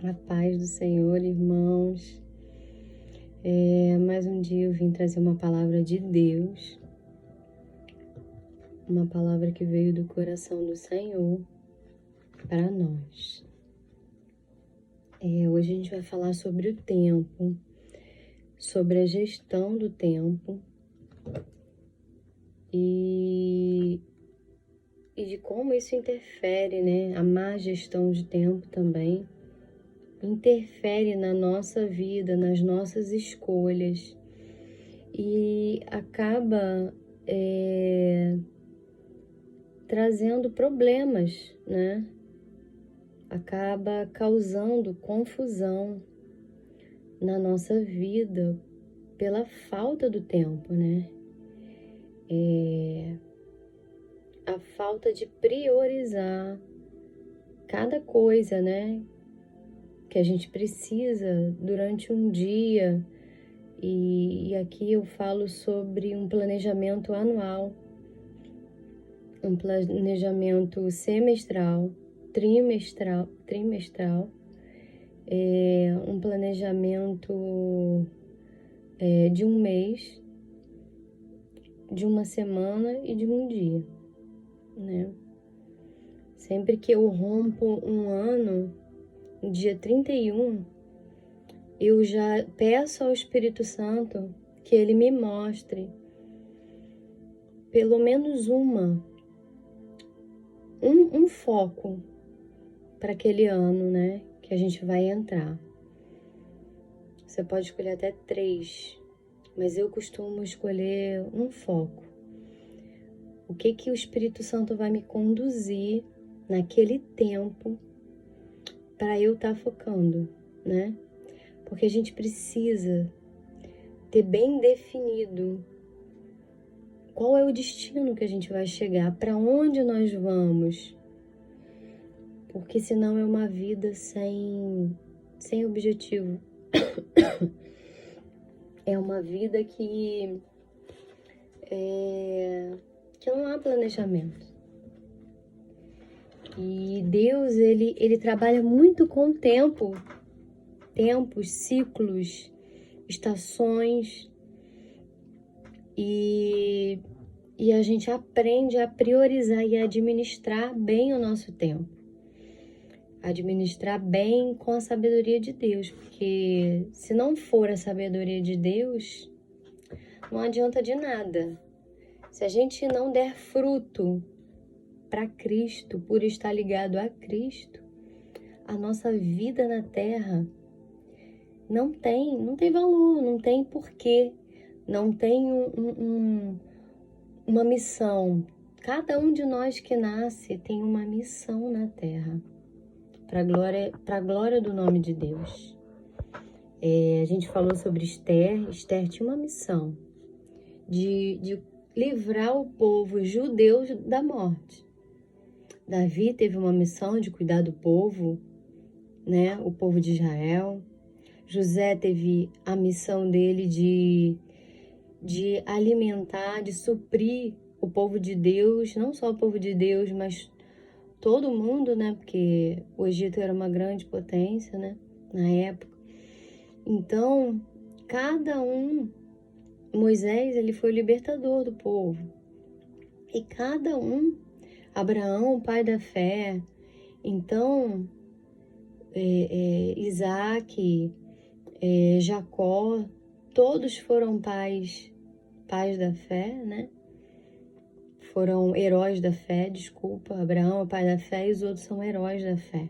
A paz do Senhor, irmãos. Mais um dia eu vim trazer uma palavra de Deus, uma palavra que veio do coração do Senhor para nós. Hoje a gente vai falar sobre o tempo, sobre a gestão do tempo e de como isso interfere, né? A má gestão de tempo também interfere na nossa vida, nas nossas escolhas e acaba trazendo problemas, né? Acaba causando confusão na nossa vida pela falta do tempo, né? A falta de priorizar cada coisa, né? Que a gente precisa durante um dia. E aqui eu falo sobre um planejamento anual, um planejamento semestral, trimestral, um planejamento de um mês, de uma semana e de um dia, né? Sempre que eu rompo um ano, no dia 31, eu já peço ao Espírito Santo que ele me mostre pelo menos um foco para aquele ano, né, que a gente vai entrar. Você pode escolher até 3, mas eu costumo escolher um foco. O que o Espírito Santo vai me conduzir naquele tempo para eu estar focando, né? Porque a gente precisa ter bem definido qual é o destino que a gente vai chegar, para onde nós vamos. Porque senão é uma vida sem objetivo. É uma vida que não há planejamento. E Deus, ele trabalha muito com o tempo. Tempos, ciclos, estações. E a gente aprende a priorizar e a administrar bem o nosso tempo. Administrar bem com a sabedoria de Deus, porque se não for a sabedoria de Deus, não adianta de nada. Se a gente não der fruto para Cristo, por estar ligado a Cristo, a nossa vida na Terra não tem valor, não tem porquê, não tem uma missão. Cada um de nós que nasce tem uma missão na Terra, para a glória do nome de Deus. A gente falou sobre Esther. Esther tinha uma missão de livrar o povo judeu da morte. Davi teve uma missão de cuidar do povo, né? O povo de Israel. José teve a missão dele de alimentar, de suprir o povo de Deus, não só o povo de Deus, mas todo mundo, né? Porque o Egito era uma grande potência, né? Na época. Então, cada um, Moisés, ele foi o libertador do povo. E cada um, Abraão, o pai da fé. Então, Isaac, Jacó, todos foram pais da fé, né? Foram heróis da fé, desculpa. Abraão é o pai da fé e os outros são heróis da fé.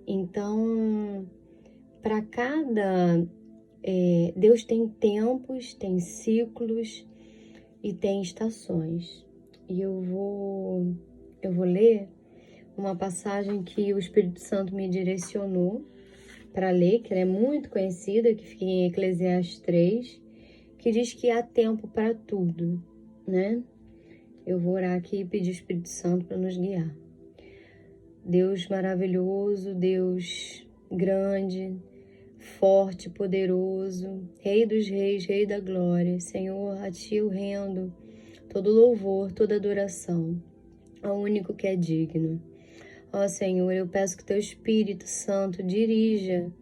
Então, para cada... Deus tem tempos, tem ciclos e tem estações. E eu vou ler uma passagem que o Espírito Santo me direcionou para ler, que ela é muito conhecida, que fica em Eclesiastes 3, que diz que há tempo para tudo, né? Eu vou orar aqui e pedir ao Espírito Santo para nos guiar. Deus maravilhoso, Deus grande, forte, poderoso, Rei dos reis, Rei da glória, Senhor, a Ti eu rendo todo louvor, toda adoração, ao único que é digno. Ó Senhor, eu peço que Teu Espírito Santo dirija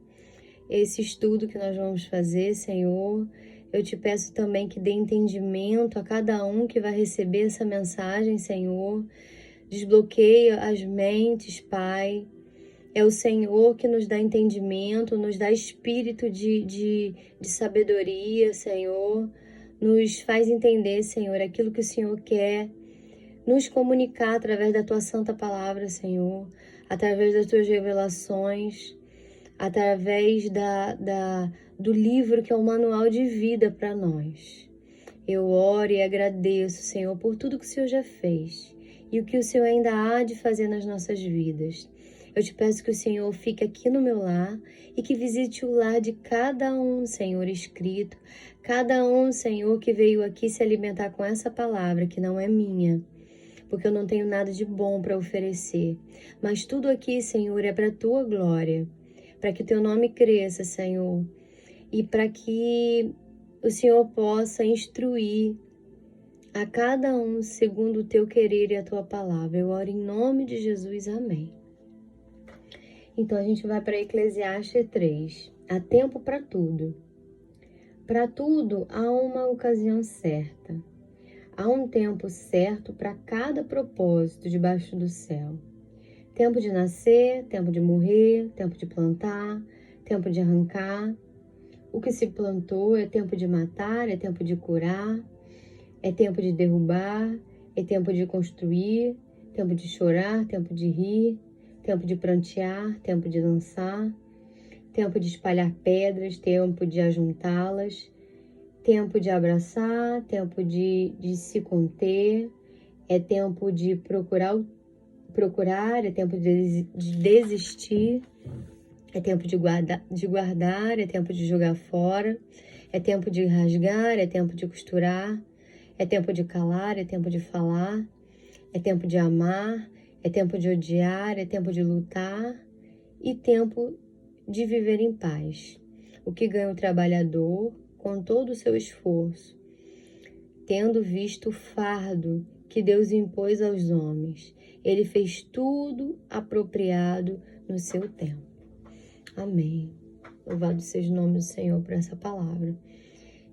esse estudo que nós vamos fazer, Senhor. Eu te peço também que dê entendimento a cada um que vai receber essa mensagem, Senhor. Desbloqueia as mentes, Pai. É o Senhor que nos dá entendimento, nos dá espírito de sabedoria, Senhor. Nos faz entender, Senhor, aquilo que o Senhor quer nos comunicar através da Tua santa palavra, Senhor. Através das Tuas revelações, através do livro que é o manual de vida para nós. Eu oro e agradeço, Senhor, por tudo que o Senhor já fez e o que o Senhor ainda há de fazer nas nossas vidas. Eu te peço que o Senhor fique aqui no meu lar e que visite o lar de cada um, Senhor, escrito. Cada um, Senhor, que veio aqui se alimentar com essa palavra, que não é minha, porque eu não tenho nada de bom para oferecer. Mas tudo aqui, Senhor, é para a Tua glória, para que o Teu nome cresça, Senhor, e para que o Senhor possa instruir a cada um segundo o Teu querer e a Tua palavra. Eu oro em nome de Jesus, amém. Então a gente vai para Eclesiastes 3. Há tempo para tudo. Para tudo há uma ocasião certa. Há um tempo certo para cada propósito debaixo do céu. Tempo de nascer, tempo de morrer, tempo de plantar, tempo de arrancar. O que se plantou é tempo de matar, é tempo de curar, é tempo de derrubar, é tempo de construir, tempo de chorar, tempo de rir, tempo de prantear, tempo de dançar, tempo de espalhar pedras, tempo de ajuntá-las, tempo de abraçar, tempo de se conter, é tempo de procurar, é tempo de desistir, é tempo de guardar, é tempo de jogar fora, é tempo de rasgar, é tempo de costurar, é tempo de calar, é tempo de falar, é tempo de amar, é tempo de odiar, é tempo de lutar e tempo de viver em paz. O que ganha o trabalhador com todo o seu esforço, tendo visto o fardo que Deus impôs aos homens. Ele fez tudo apropriado no seu tempo. Amém. Louvado seja o nome do Senhor por essa palavra.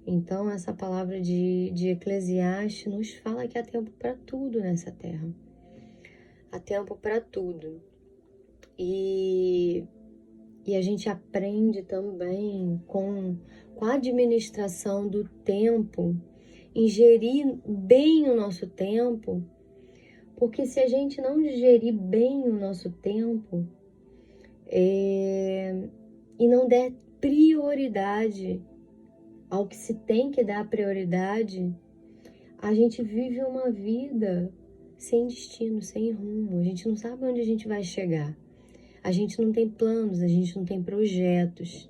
Então, essa palavra de Eclesiastes nos fala que há tempo para tudo nessa terra. Há tempo para tudo. E a gente aprende também com a administração do tempo, ingerir bem o nosso tempo, porque se a gente não gerir bem o nosso tempo e não der prioridade ao que se tem que dar prioridade, a gente vive uma vida sem destino, sem rumo. A gente não sabe onde a gente vai chegar. A gente não tem planos, a gente não tem projetos.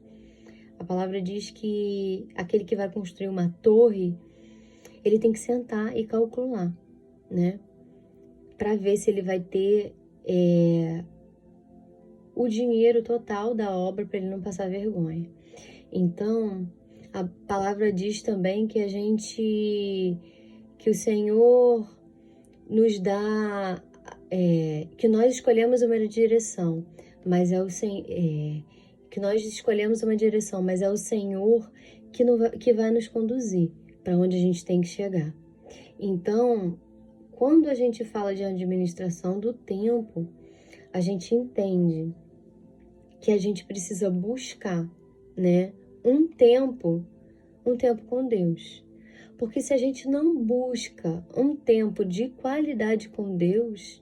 A palavra diz que aquele que vai construir uma torre, ele tem que sentar e calcular, né? Para ver se ele vai ter o dinheiro total da obra para ele não passar vergonha. Então, a palavra diz também que que o Senhor nos dá, que nós escolhemos uma direção, mas que nós escolhemos uma direção, mas é o Senhor que vai nos conduzir para onde a gente tem que chegar. Então, quando a gente fala de administração do tempo, a gente entende que a gente precisa buscar, né, um tempo com Deus. Porque se a gente não busca um tempo de qualidade com Deus,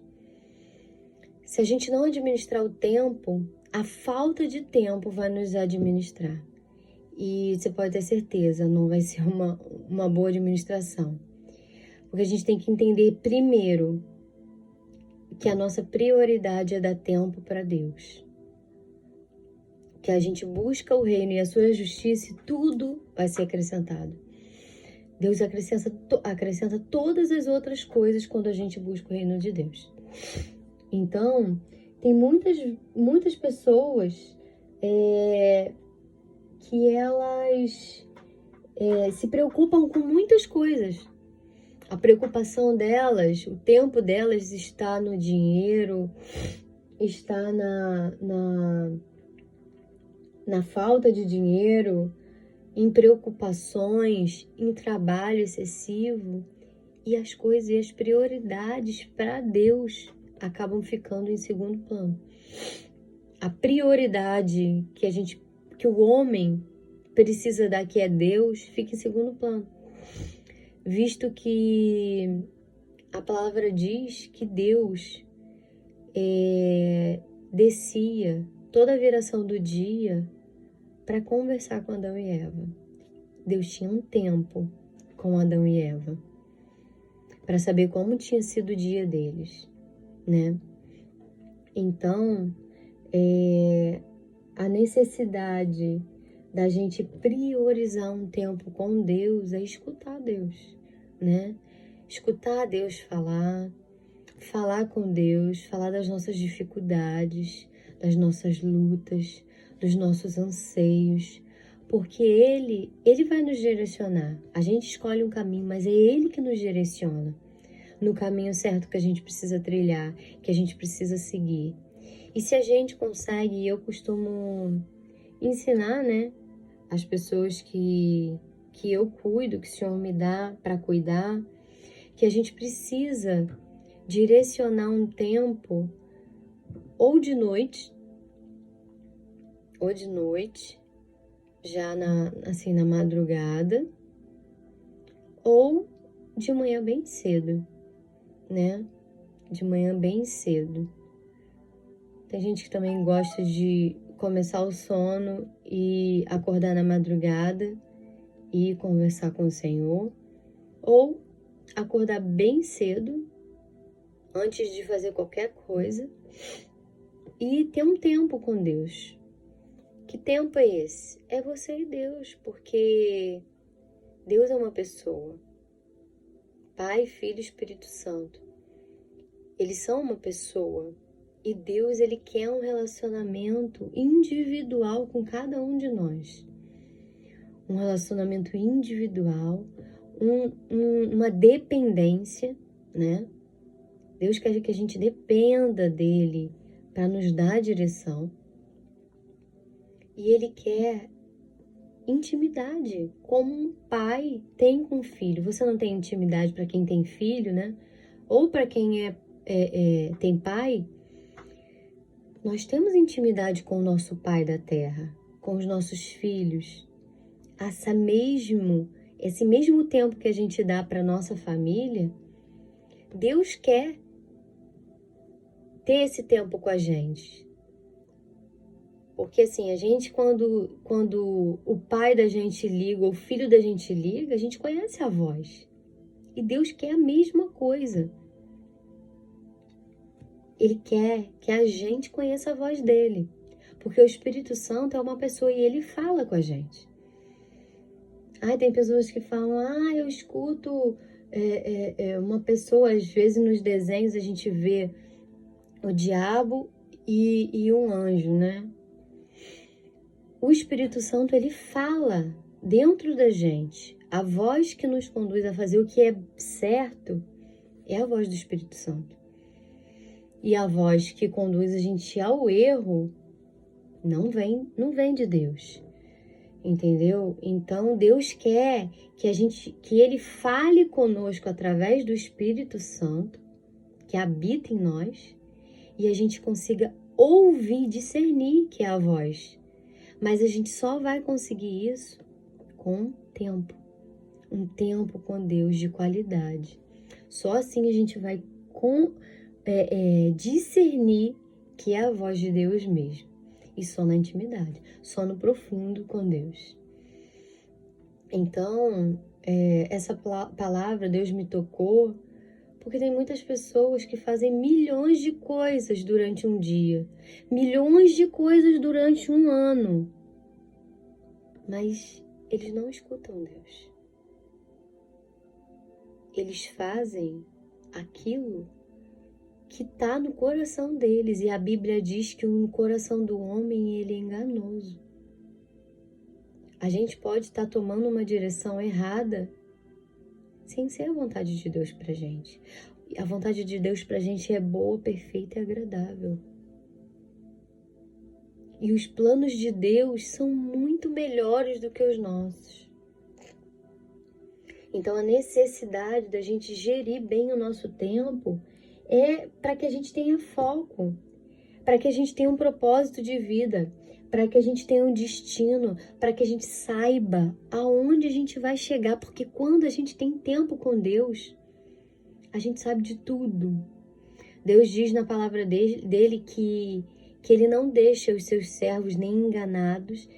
se a gente não administrar o tempo, a falta de tempo vai nos administrar. E você pode ter certeza, não vai ser uma boa administração. Porque a gente tem que entender primeiro que a nossa prioridade é dar tempo para Deus. Que a gente busca o reino e a sua justiça e tudo vai ser acrescentado. Deus acrescenta todas as outras coisas quando a gente busca o reino de Deus. Então, tem muitas pessoas que elas se preocupam com muitas coisas. A preocupação delas, o tempo delas está no dinheiro, está na falta de dinheiro, em preocupações, em trabalho excessivo, e as coisas e as prioridades para Deus acabam ficando em segundo plano. A prioridade que o homem precisa dar, que é Deus, fica em segundo plano. Visto que a palavra diz que Deus descia toda a viração do dia para conversar com Adão e Eva. Deus tinha um tempo com Adão e Eva para saber como tinha sido o dia deles, né? Então, a necessidade da gente priorizar um tempo com Deus é escutar Deus, né? Escutar Deus falar com Deus, falar das nossas dificuldades, das nossas lutas, dos nossos anseios, porque Ele vai nos direcionar. A gente escolhe um caminho, mas é Ele que nos direciona no caminho certo que a gente precisa trilhar, que a gente precisa seguir. E se a gente consegue, eu costumo ensinar, né, as pessoas que eu cuido, que o Senhor me dá para cuidar, que a gente precisa direcionar um tempo ou de noite, já na madrugada, ou de manhã bem cedo, né? De manhã bem cedo. Tem gente que também gosta de começar o sono e acordar na madrugada e conversar com o Senhor, ou acordar bem cedo, antes de fazer qualquer coisa, e ter um tempo com Deus. Que tempo é esse? É você e Deus, porque Deus é uma pessoa. Pai, Filho e Espírito Santo. Eles são uma pessoa. E Deus, Ele quer um relacionamento individual com cada um de nós. Um relacionamento individual, uma dependência, né? Deus quer que a gente dependa dEle para nos dar a direção. E Ele quer intimidade, como um pai tem com o filho. Você não tem intimidade para quem tem filho, né? Ou para quem tem pai. Nós temos intimidade com o nosso Pai da Terra, com os nossos filhos. Esse mesmo tempo que a gente dá para nossa família, Deus quer ter esse tempo com a gente. Porque assim, a gente quando o pai da gente liga, ou o filho da gente liga, a gente conhece a voz. E Deus quer a mesma coisa. Ele quer que a gente conheça a voz dele. Porque o Espírito Santo é uma pessoa e ele fala com a gente. Tem pessoas que falam, eu escuto uma pessoa, às vezes nos desenhos a gente vê o diabo e um anjo, né? O Espírito Santo, ele fala dentro da gente. A voz que nos conduz a fazer o que é certo é a voz do Espírito Santo. E a voz que conduz a gente ao erro não vem de Deus. Entendeu? Então, Deus quer que Ele fale conosco através do Espírito Santo, que habita em nós, e a gente consiga ouvir, discernir que é a voz. Mas a gente só vai conseguir isso com tempo. Um tempo com Deus de qualidade. Só assim a gente vai discernir que é a voz de Deus mesmo. E só na intimidade, só no profundo com Deus. Então, essa palavra Deus me tocou, porque tem muitas pessoas que fazem milhões de coisas durante um dia, milhões de coisas durante um ano, mas eles não escutam Deus. Eles fazem aquilo que está no coração deles, e a Bíblia diz que o coração do homem ele é enganoso. A gente pode estar tomando uma direção errada sem ser a vontade de Deus pra gente. A vontade de Deus pra gente é boa, perfeita e agradável. E os planos de Deus são muito melhores do que os nossos. Então, a necessidade da gente gerir bem o nosso tempo é para que a gente tenha foco, para que a gente tenha um propósito de vida, para que a gente tenha um destino, para que a gente saiba aonde a gente vai chegar, porque quando a gente tem tempo com Deus, a gente sabe de tudo. Deus diz na palavra dele que Ele não deixa os seus servos nem enganados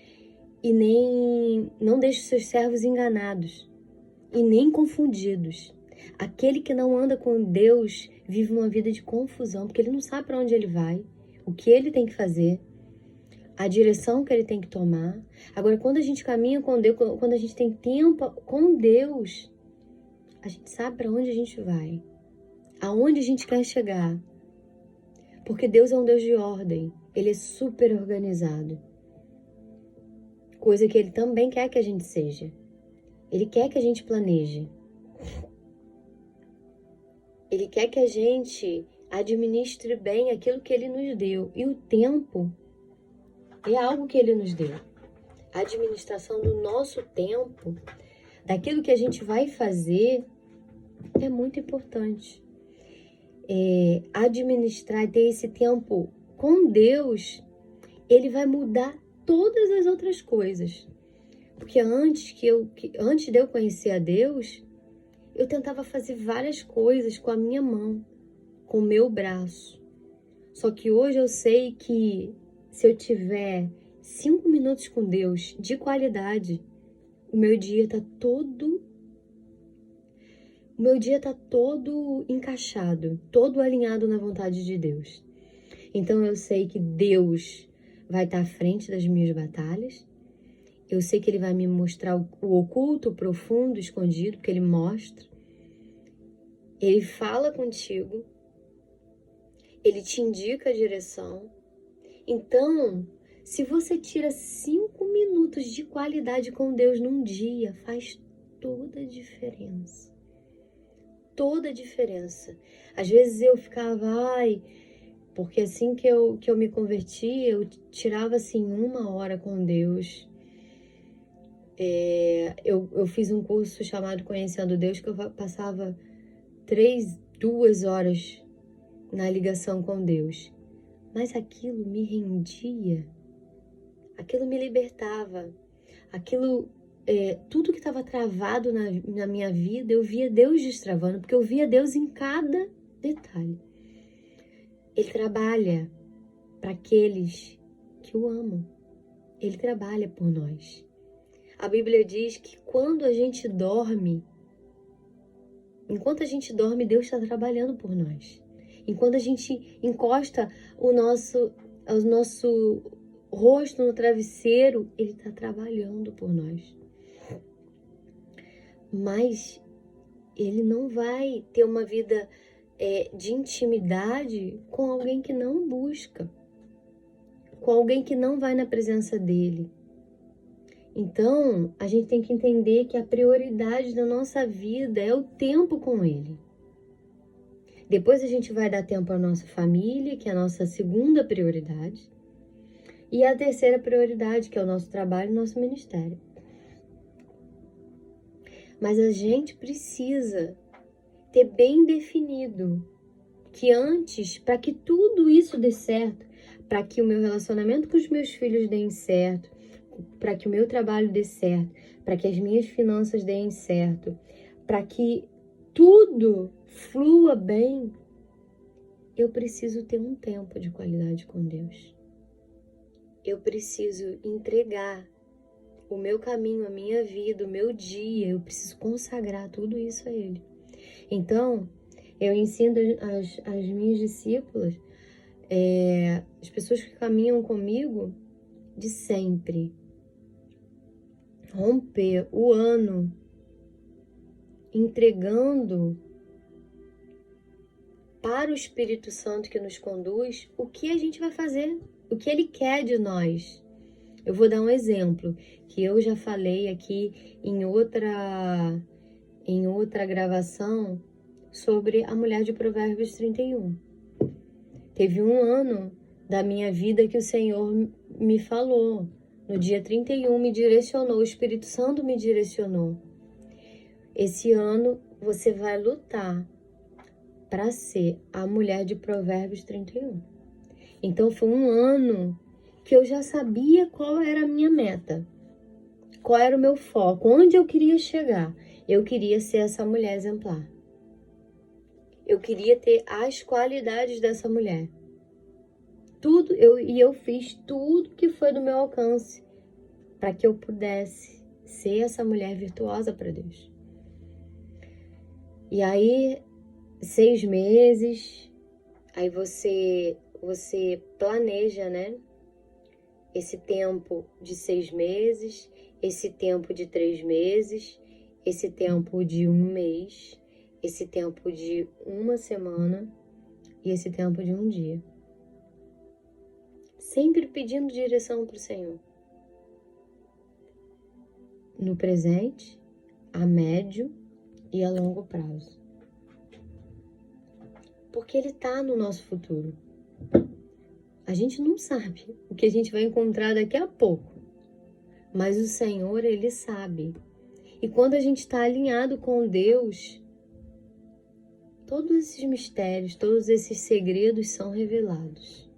e nem não deixa os seus servos enganados e nem confundidos. Aquele que não anda com Deus vive uma vida de confusão, porque ele não sabe para onde ele vai, o que ele tem que fazer, a direção que ele tem que tomar. Agora, quando a gente caminha com Deus, quando a gente tem tempo com Deus, a gente sabe para onde a gente vai, aonde a gente quer chegar. Porque Deus é um Deus de ordem, Ele é super organizado. Coisa que Ele também quer que a gente seja. Ele quer que a gente planeje. Ele quer que a gente administre bem aquilo que Ele nos deu. E o tempo é algo que Ele nos deu. A administração do nosso tempo, daquilo que a gente vai fazer, é muito importante. Administrar e ter esse tempo com Deus, Ele vai mudar todas as outras coisas. Porque antes de eu conhecer a Deus, eu tentava fazer várias coisas com a minha mão, com o meu braço. Só que hoje eu sei que se eu tiver 5 minutos com Deus de qualidade, o meu dia tá todo encaixado, todo alinhado na vontade de Deus. Então eu sei que Deus vai estar à frente das minhas batalhas. Eu sei que Ele vai me mostrar o oculto, o profundo, o escondido, porque Ele mostra. Ele fala contigo. Ele te indica a direção. Então, se você tira 5 minutos de qualidade com Deus num dia, faz toda a diferença. Toda a diferença. Às vezes eu ficava, porque assim que eu me converti, eu tirava assim 1 hora com Deus. Eu fiz um curso chamado Conhecendo Deus, que eu passava 2 horas na ligação com Deus. Mas aquilo me rendia, aquilo me libertava, aquilo, tudo que estava travado na minha vida, eu via Deus destravando, porque eu via Deus em cada detalhe. Ele trabalha para aqueles que o amam. Ele trabalha por nós. A Bíblia diz que quando a gente dorme, enquanto a gente dorme, Deus está trabalhando por nós. Enquanto a gente encosta o nosso rosto no travesseiro, Ele está trabalhando por nós. Mas Ele não vai ter uma vida de intimidade com alguém que não busca, com alguém que não vai na presença dEle. Então, a gente tem que entender que a prioridade da nossa vida é o tempo com Ele. Depois a gente vai dar tempo à nossa família, que é a nossa segunda prioridade. E a terceira prioridade, que é o nosso trabalho e o nosso ministério. Mas a gente precisa ter bem definido que antes, para que tudo isso dê certo, para que o meu relacionamento com os meus filhos dê certo, para que o meu trabalho dê certo, para que as minhas finanças deem certo, para que tudo flua bem, eu preciso ter um tempo de qualidade com Deus. Eu preciso entregar o meu caminho, a minha vida, o meu dia, eu preciso consagrar tudo isso a Ele. Então, eu ensino as minhas discípulas, as pessoas que caminham comigo, de sempre romper o ano entregando para o Espírito Santo que nos conduz o que a gente vai fazer, o que Ele quer de nós. Eu vou dar um exemplo que eu já falei aqui em outra gravação sobre a mulher de Provérbios 31. Teve um ano da minha vida que o Senhor me falou. No dia 31 me direcionou, o Espírito Santo me direcionou. Esse ano você vai lutar para ser a mulher de Provérbios 31. Então foi um ano que eu já sabia qual era a minha meta, qual era o meu foco, onde eu queria chegar. Eu queria ser essa mulher exemplar. Eu queria ter as qualidades dessa mulher. Eu fiz tudo que foi do meu alcance para que eu pudesse ser essa mulher virtuosa para Deus. E aí, 6 meses, aí você planeja, né? Esse tempo de 6 meses, esse tempo de 3 meses, esse tempo de 1 mês, esse tempo de 1 semana e esse tempo de 1 dia. Sempre pedindo direção para o Senhor. No presente, a médio e a longo prazo. Porque Ele está no nosso futuro. A gente não sabe o que a gente vai encontrar daqui a pouco. Mas o Senhor, Ele sabe. E quando a gente está alinhado com Deus, todos esses mistérios, todos esses segredos são revelados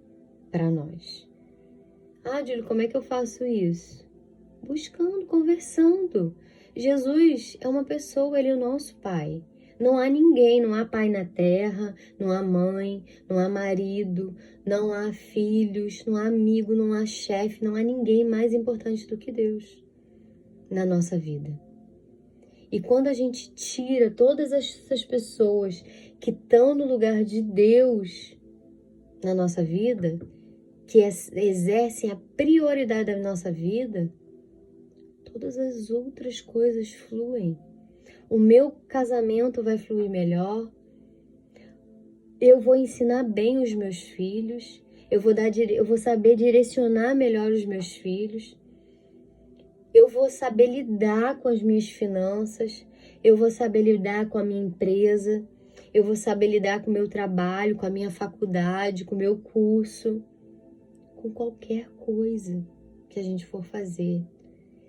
para nós. Ah, Júlio, como é que eu faço isso? Buscando, conversando. Jesus é uma pessoa, Ele é o nosso Pai. Não há ninguém, não há pai na terra, não há mãe, não há marido, não há filhos, não há amigo, não há chefe, não há ninguém mais importante do que Deus na nossa vida. E quando a gente tira todas essas pessoas que estão no lugar de Deus na nossa vida, que exercem a prioridade da nossa vida, todas as outras coisas fluem. O meu casamento vai fluir melhor, eu vou ensinar bem os meus filhos, eu vou saber direcionar melhor os meus filhos, eu vou saber lidar com as minhas finanças, eu vou saber lidar com a minha empresa, eu vou saber lidar com o meu trabalho, com a minha faculdade, com o meu curso, com qualquer coisa que a gente for fazer.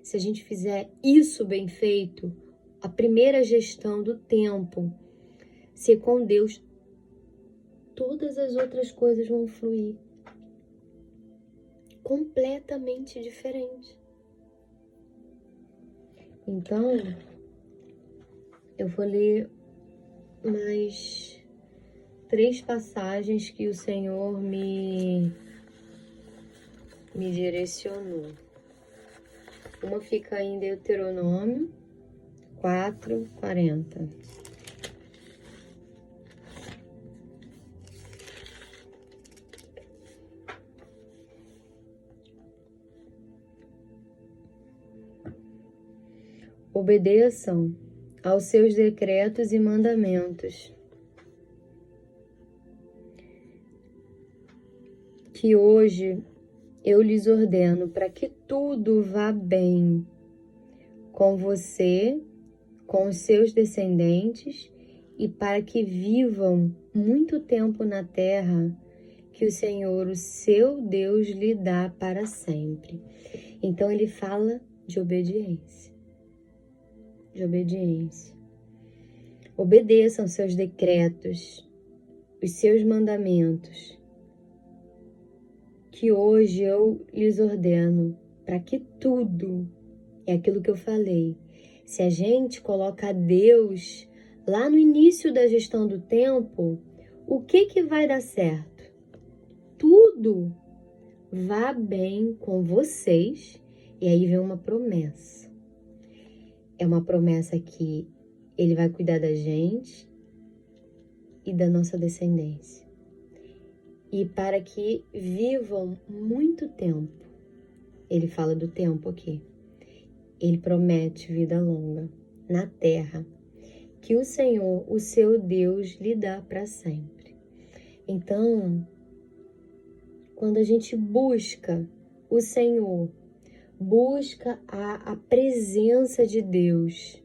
Se a gente fizer isso bem feito, a primeira gestão do tempo, ser com Deus, todas as outras coisas vão fluir completamente diferente. Então, eu vou ler mais 3 passagens que o Senhor me direcionou. Uma fica em Deuteronômio 4:40. Obedeçam aos seus decretos e mandamentos, que hoje eu lhes ordeno, para que tudo vá bem com você, com os seus descendentes, e para que vivam muito tempo na terra que o Senhor, o seu Deus, lhe dá para sempre. Então ele fala de obediência. De obediência. Obedeçam seus decretos, os seus mandamentos, que hoje eu lhes ordeno, para que tudo, é aquilo que eu falei, se a gente coloca Deus lá no início da gestão do tempo, o que vai dar certo? Tudo vá bem com vocês. E aí vem uma promessa. É uma promessa que Ele vai cuidar da gente e da nossa descendência. E para que vivam muito tempo. Ele fala do tempo aqui. Ele promete vida longa na terra, que o Senhor, o seu Deus, lhe dá para sempre. Então, quando a gente busca o Senhor, busca a presença de Deus,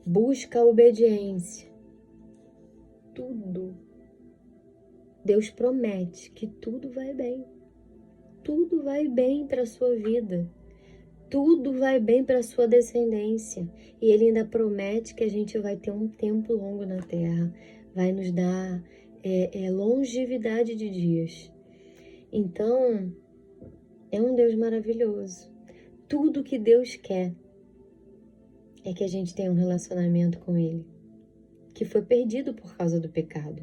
busca a obediência, tudo, Deus promete que tudo vai bem. tudo vai bem para a sua vida. Tudo vai bem para a sua descendência. E Ele ainda promete que a gente vai ter um tempo longo na terra. Vai nos dar longevidade de dias. Então, é um Deus maravilhoso. Tudo que Deus quer é que a gente tenha um relacionamento com Ele, que foi perdido por causa do pecado.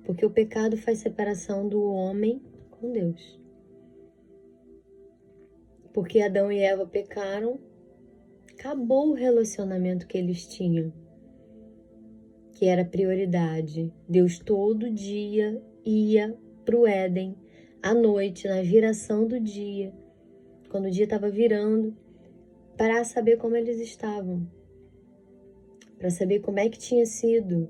Porque o pecado faz separação do homem com Deus. Porque Adão e Eva pecaram, acabou o relacionamento que eles tinham, que era prioridade. Deus todo dia ia para o Éden, à noite, na viração do dia, quando o dia estava virando, para saber como eles estavam, para saber como é que tinha sido.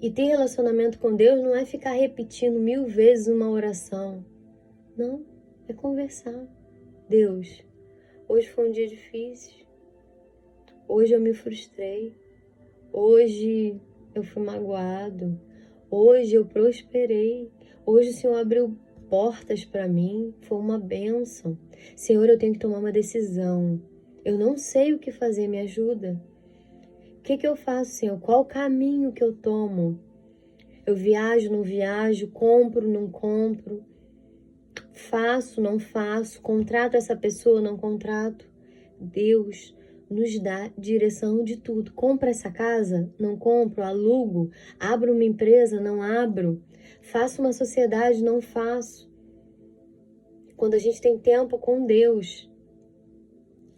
E ter relacionamento com Deus não é ficar repetindo 1000 vezes uma oração. Não, é conversar. Deus, hoje foi um dia difícil. Hoje eu me frustrei. Hoje eu fui magoado. Hoje eu prosperei. Hoje o Senhor abriu portas para mim. Foi uma bênção. Senhor, eu tenho que tomar uma decisão. Eu não sei o que fazer, me ajuda. O que eu faço, Senhor? Qual o caminho que eu tomo? Eu viajo, não viajo? Compro, não compro? Faço, não faço? Contrato essa pessoa, não contrato? Deus nos dá direção de tudo. Compro essa casa? Não compro? Alugo? Abro uma empresa? Não abro? Faço uma sociedade? Não faço? Quando a gente tem tempo com Deus,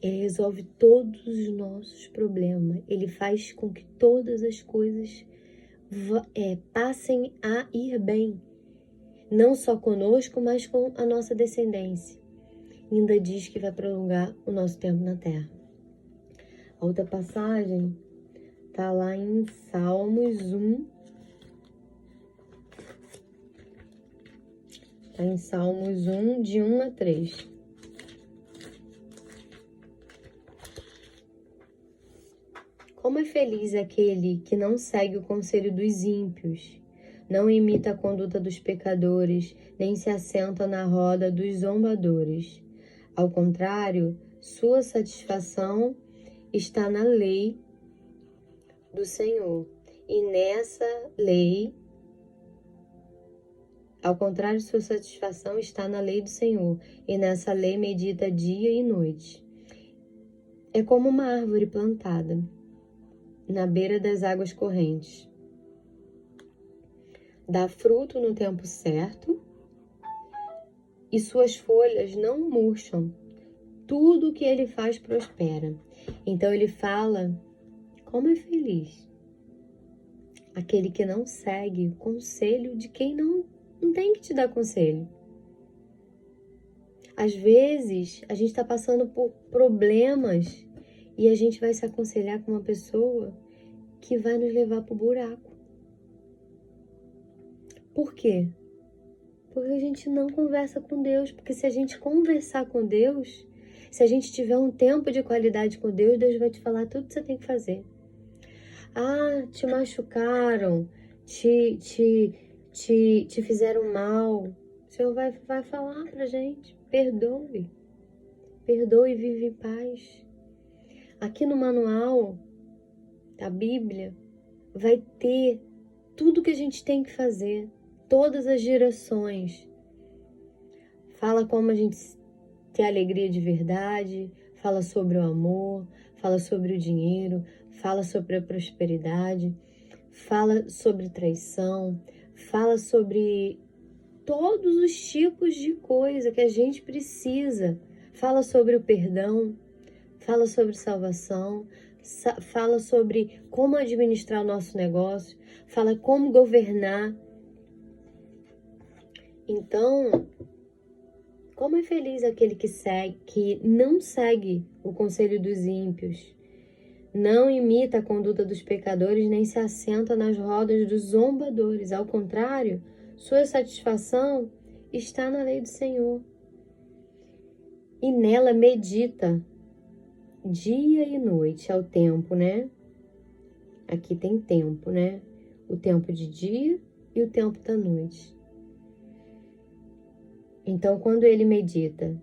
Ele resolve todos os nossos problemas. Ele faz com que todas as coisas passem a ir bem. Não só conosco, mas com a nossa descendência. Ainda diz que vai prolongar o nosso tempo na terra. A outra passagem está lá em Salmos 1. Está em Salmos 1, de 1 a 3. Como é feliz aquele que não segue o conselho dos ímpios, não imita a conduta dos pecadores, nem se assenta na roda dos zombadores. Ao contrário, sua satisfação está na lei do Senhor. E nessa lei, ao contrário, sua satisfação está na lei do Senhor. E nessa lei medita dia e noite. É como uma árvore plantada na beira das águas correntes. Dá fruto no tempo certo e suas folhas não murcham. Tudo o que ele faz prospera. Então ele fala, como é feliz aquele que não segue o conselho de quem não tem que te dar conselho. Às vezes, a gente está passando por problemas e a gente vai se aconselhar com uma pessoa que vai nos levar para o buraco. Por quê? Porque a gente não conversa com Deus. Porque se a gente conversar com Deus, se a gente tiver um tempo de qualidade com Deus, Deus vai te falar tudo que você tem que fazer. Ah, te machucaram, te fizeram mal. O Senhor vai falar pra gente, perdoe. Perdoe e vive em paz. Aqui no manual da Bíblia vai ter tudo que a gente tem que fazer. Todas as direções. Fala como a gente ter alegria de verdade, fala sobre o amor, fala sobre o dinheiro, fala sobre a prosperidade, fala sobre traição, fala sobre todos os tipos de coisa que a gente precisa. Fala sobre o perdão, fala sobre salvação, fala sobre como administrar o nosso negócio, fala como governar. Então, como é feliz aquele que não segue o conselho dos ímpios, não imita a conduta dos pecadores, nem se assenta nas rodas dos zombadores. Ao contrário, sua satisfação está na lei do Senhor. E nela medita dia e noite. É o tempo, né? Aqui tem tempo, né? O tempo de dia e o tempo da noite. Então, quando ele medita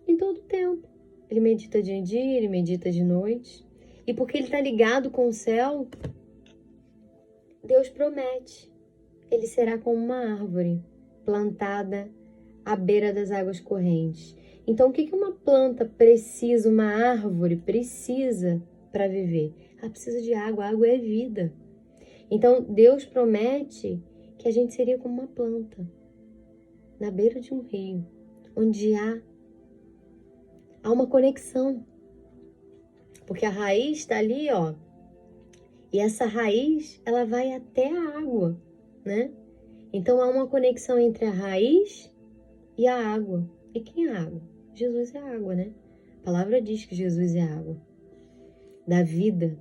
em todo o tempo. Ele medita de dia, ele medita de noite. E porque ele está ligado com o céu, Deus promete. Ele será como uma árvore plantada à beira das águas correntes. Então, o que uma planta precisa, uma árvore precisa para viver? Ela precisa de água, a água é vida. Então, Deus promete que a gente seria como uma planta na beira de um rio, onde há uma conexão. Porque a raiz está ali, ó. E essa raiz, ela vai até a água, né? Então, há uma conexão entre a raiz e a água. E quem é a água? Jesus é a água, né? A palavra diz que Jesus é a água da vida.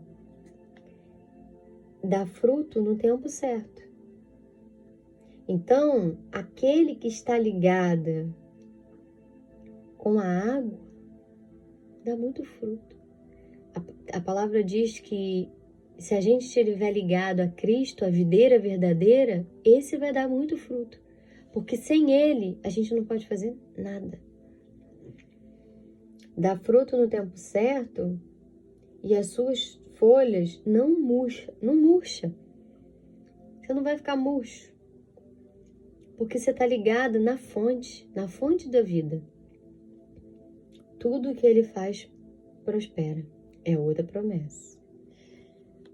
Dá fruto no tempo certo. Então, aquele que está ligado com a água, dá muito fruto. A palavra diz que se a gente estiver ligado a Cristo, a videira verdadeira, esse vai dar muito fruto. Porque sem ele, a gente não pode fazer nada. Dá fruto no tempo certo e as suas folhas não murcha. Você não vai ficar murcho. Porque você está ligado na fonte da vida. Tudo que ele faz prospera. É outra promessa.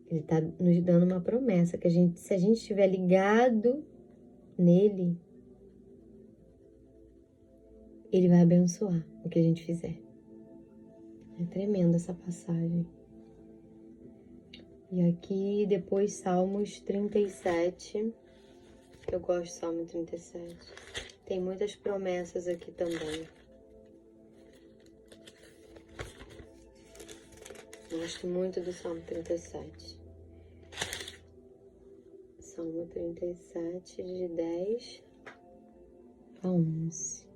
Ele está nos dando uma promessa que se a gente estiver ligado nele, ele vai abençoar o que a gente fizer. É tremenda essa passagem. E aqui depois Salmos 37. Eu gosto do Salmo 37. Tem muitas promessas aqui também. Gosto muito do Salmo 37. Salmo 37, de 10 a 11.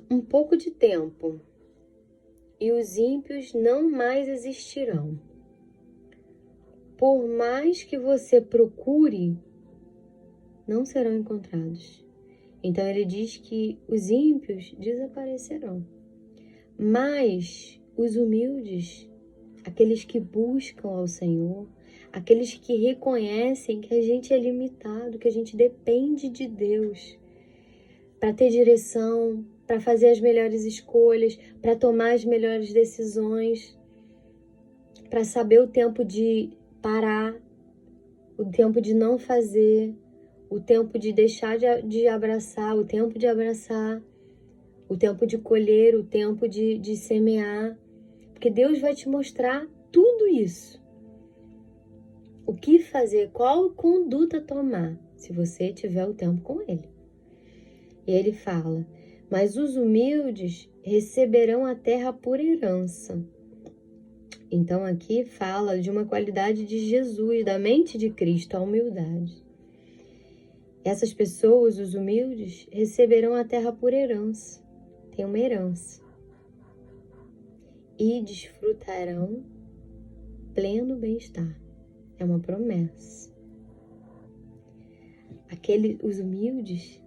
Um pouco de tempo, e os ímpios não mais existirão. Por mais que você procure, não serão encontrados. Então ele diz que os ímpios desaparecerão. Mas os humildes, aqueles que buscam ao Senhor, aqueles que reconhecem que a gente é limitado, que a gente depende de Deus para ter direção, para fazer as melhores escolhas, para tomar as melhores decisões, para saber o tempo de parar, o tempo de não fazer, o tempo de deixar de abraçar, o tempo de abraçar, o tempo de colher, o tempo de semear. Porque Deus vai te mostrar tudo isso. O que fazer, qual conduta tomar, se você tiver o tempo com Ele. E ele fala, mas os humildes receberão a terra por herança. Então aqui fala de uma qualidade de Jesus, da mente de Cristo, a humildade. Essas pessoas, os humildes, receberão a terra por herança. Tem uma herança. E desfrutarão pleno bem-estar. É uma promessa. Os humildes,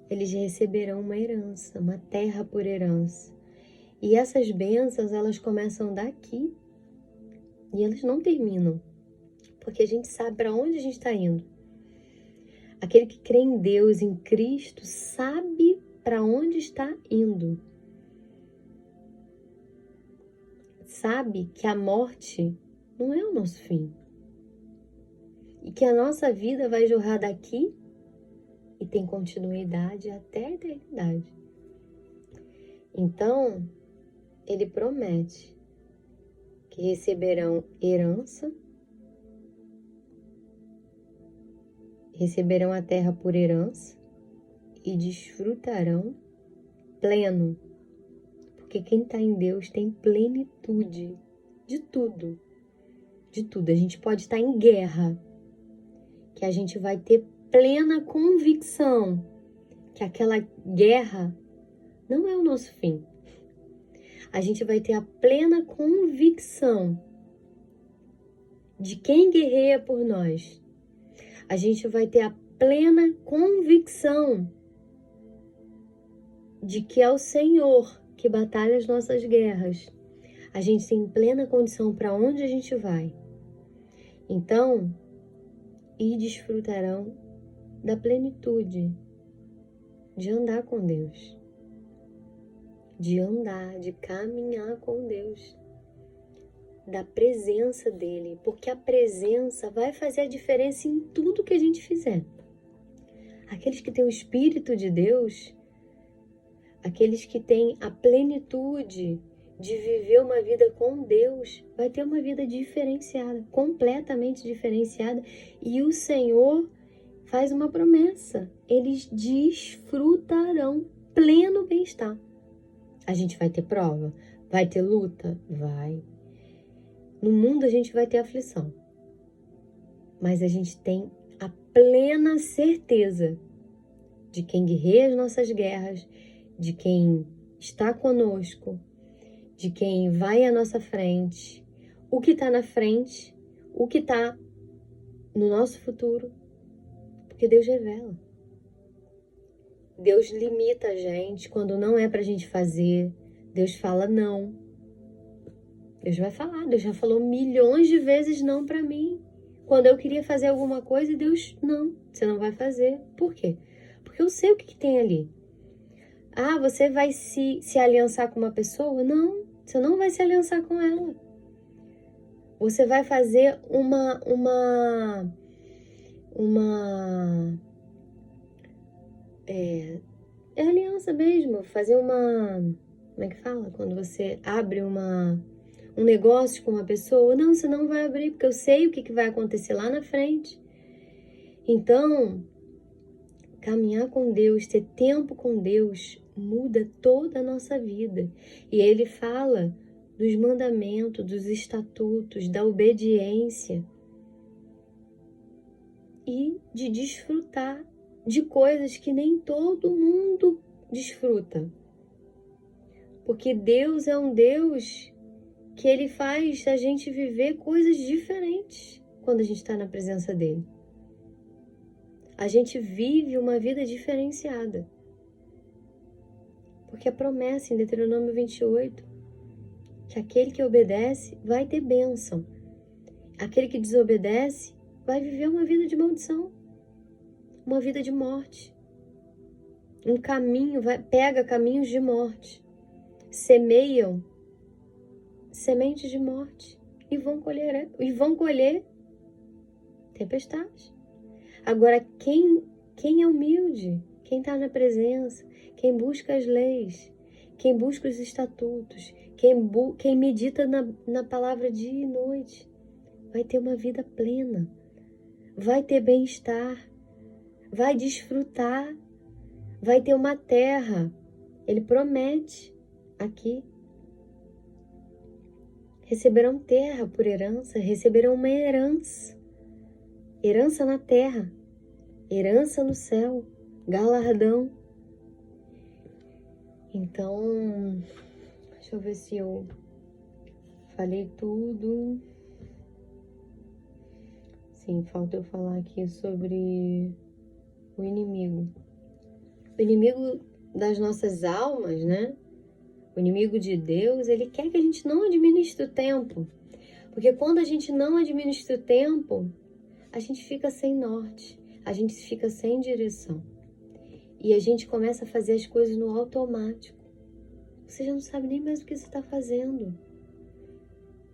eles receberão uma herança, uma terra por herança. E essas bênçãos, elas começam daqui e elas não terminam. Porque a gente sabe para onde a gente está indo. Aquele que crê em Deus, em Cristo, sabe para onde está indo. Sabe que a morte não é o nosso fim. E que a nossa vida vai jorrar daqui e tem continuidade até a eternidade. Então, ele promete que receberão herança, receberão a terra por herança e desfrutarão pleno. Porque quem está em Deus tem plenitude de tudo. De tudo. A gente pode estar em guerra, que a gente vai ter plena convicção que aquela guerra não é o nosso fim. A gente vai ter a plena convicção de quem guerreia por nós. A gente vai ter a plena convicção de que é o Senhor que batalha as nossas guerras. A gente tem plena condição para onde a gente vai. Então, e desfrutarão da plenitude de andar com Deus, de andar, de caminhar com Deus, da presença dele, porque a presença vai fazer a diferença em tudo que a gente fizer. Aqueles que têm o Espírito de Deus, aqueles que têm a plenitude de viver uma vida com Deus, vai ter uma vida diferenciada, completamente diferenciada. E o Senhor faz uma promessa: eles desfrutarão pleno bem-estar. A gente vai ter prova? Vai ter luta? Vai. No mundo a gente vai ter aflição. Mas a gente tem a plena certeza de quem guerreia as nossas guerras, de quem está conosco, de quem vai à nossa frente, o que está na frente, o que está no nosso futuro, porque Deus revela. Deus limita a gente quando não é pra gente fazer. Deus fala não. Deus vai falar. Deus já falou milhões de vezes não pra mim. Quando eu queria fazer alguma coisa, Deus, não, você não vai fazer. Por quê? Porque eu sei o que tem ali. Ah, você vai se aliançar com uma pessoa? Não, você não vai se aliançar com ela. Você vai fazer uma aliança mesmo, fazer uma... Como é que fala? Quando você abre um negócio com uma pessoa. Não, você não vai abrir, porque eu sei o que vai acontecer lá na frente. Então, caminhar com Deus, ter tempo com Deus, muda toda a nossa vida. E ele fala dos mandamentos, dos estatutos, da obediência e de desfrutar de coisas que nem todo mundo desfruta. Porque Deus é um Deus que ele faz a gente viver coisas diferentes quando a gente está na presença dele. A gente vive uma vida diferenciada. Porque a promessa em Deuteronômio 28, que aquele que obedece vai ter bênção. Aquele que desobedece vai viver uma vida de maldição, uma vida de morte. Um caminho, pega caminhos de morte. Semeiam sementes de morte e vão colher tempestade. Agora, quem é humilde, quem está na presença, quem busca as leis, quem busca os estatutos, quem medita na palavra dia e noite, vai ter uma vida plena, vai ter bem-estar, vai desfrutar, vai ter uma terra. Ele promete aqui. Receberão terra por herança, receberão uma herança. Herança na terra, herança no céu, galardão. Então, deixa eu ver se eu falei tudo. Sim, falta eu falar aqui sobre o inimigo. O inimigo das nossas almas, né? O inimigo de Deus, ele quer que a gente não administre o tempo. Porque quando a gente não administra o tempo, a gente fica sem norte, a gente fica sem direção. E a gente começa a fazer as coisas no automático. Você já não sabe nem mais o que você está fazendo.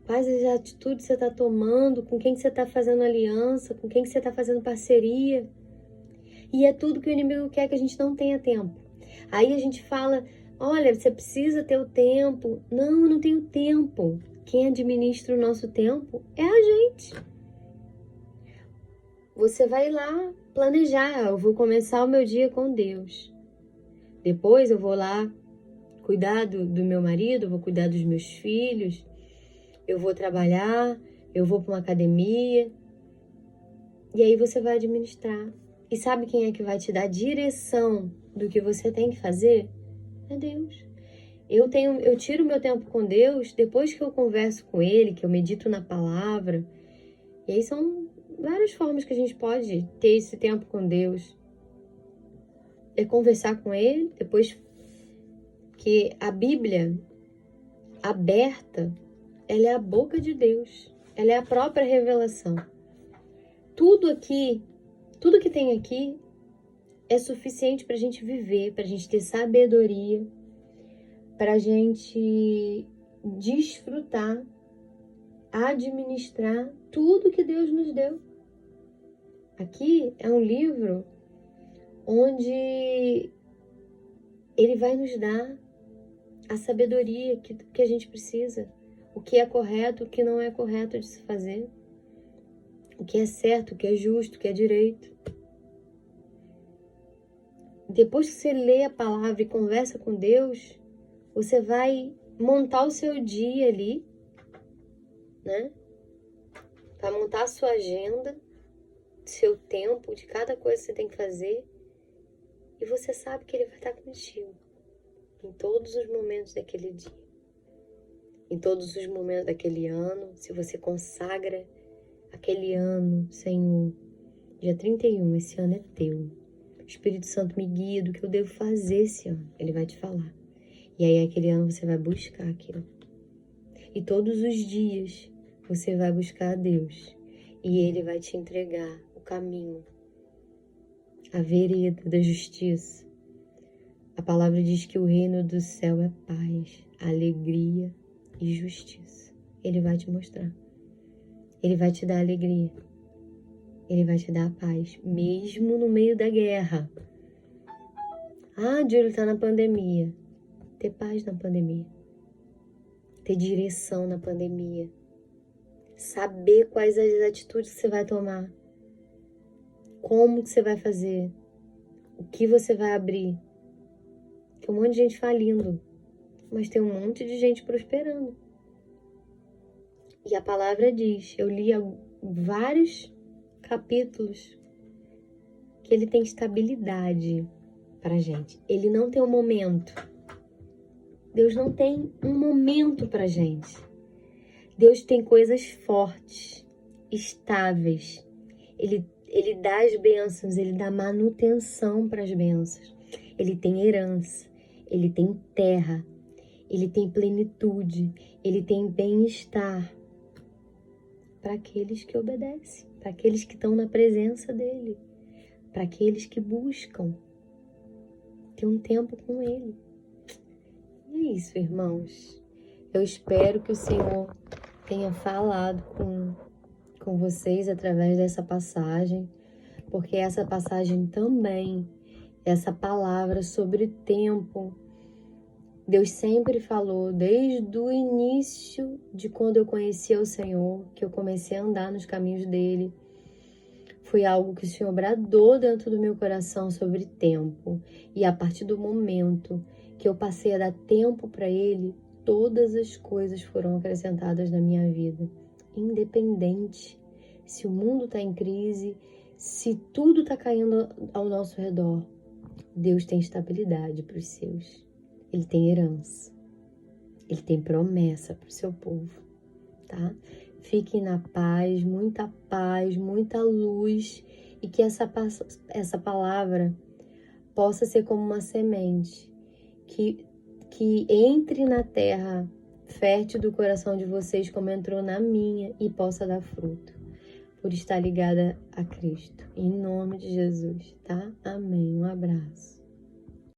Quais as atitudes você está tomando, com quem que você está fazendo aliança, com quem que você está fazendo parceria. E é tudo que o inimigo quer, que a gente não tenha tempo. Aí a gente fala, olha, você precisa ter o tempo. Não, eu não tenho tempo. Quem administra o nosso tempo é a gente. Você vai lá planejar, eu vou começar o meu dia com Deus. Depois eu vou lá cuidar do meu marido, eu vou cuidar dos meus filhos, eu vou trabalhar, eu vou para uma academia. E aí você vai administrar. E sabe quem é que vai te dar direção do que você tem que fazer? É Deus. Eu tiro meu tempo com Deus depois que eu converso com Ele, que eu medito na palavra. E aí são várias formas que a gente pode ter esse tempo com Deus. É conversar com Ele, depois que a Bíblia aberta, ela é a boca de Deus. Ela é a própria revelação. Tudo que tem aqui é suficiente para a gente viver, para a gente ter sabedoria, para a gente desfrutar, administrar tudo que Deus nos deu. Aqui é um livro onde Ele vai nos dar a sabedoria que a gente precisa, o que é correto, o que não é correto de se fazer, o que é certo, o que é justo, o que é direito. Depois que você lê a palavra e conversa com Deus, você vai montar o seu dia ali, né? Vai montar a sua agenda, seu tempo, de cada coisa que você tem que fazer. E você sabe que Ele vai estar contigo em todos os momentos daquele dia, em todos os momentos daquele ano. Se você consagra aquele ano, Senhor, dia 31, esse ano é teu. O Espírito Santo me guia do que eu devo fazer esse ano. Ele vai te falar. E aí, aquele ano, você vai buscar aquilo. E todos os dias, você vai buscar a Deus. E Ele vai te entregar o caminho, a vereda da justiça. A palavra diz que o reino do céu é paz, alegria e justiça. Ele vai te mostrar. Ele vai te dar alegria. Ele vai te dar a paz, mesmo no meio da guerra. Júlio, está na pandemia. Ter paz na pandemia. Ter direção na pandemia. Saber quais as atitudes que você vai tomar. Como que você vai fazer. O que você vai abrir. Tem um monte de gente falindo. Mas tem um monte de gente prosperando. E a palavra diz, eu li vários capítulos, que Ele tem estabilidade pra gente. Ele não tem um momento. Deus não tem um momento pra gente. Deus tem coisas fortes, estáveis. Ele dá as bênçãos, Ele dá manutenção para as bênçãos. Ele tem herança, Ele tem terra, Ele tem plenitude, Ele tem bem-estar para aqueles que obedecem, para aqueles que estão na presença dEle, para aqueles que buscam ter um tempo com Ele. E é isso, irmãos. Eu espero que o Senhor tenha falado com vocês através dessa passagem, porque essa passagem também, essa palavra sobre tempo, Deus sempre falou, desde o início de quando eu conheci o Senhor, que eu comecei a andar nos caminhos dEle, foi algo que o Senhor bradou dentro do meu coração sobre tempo. E a partir do momento que eu passei a dar tempo para Ele, todas as coisas foram acrescentadas na minha vida. Independente se o mundo está em crise, se tudo está caindo ao nosso redor, Deus tem estabilidade para os seus. Ele tem herança. Ele tem promessa para o seu povo, tá? Fiquem na paz, muita luz, e que essa palavra possa ser como uma semente que entre na terra fértil do coração de vocês, como entrou na minha, e possa dar fruto, por estar ligada a Cristo. Em nome de Jesus, tá? Amém. Um abraço.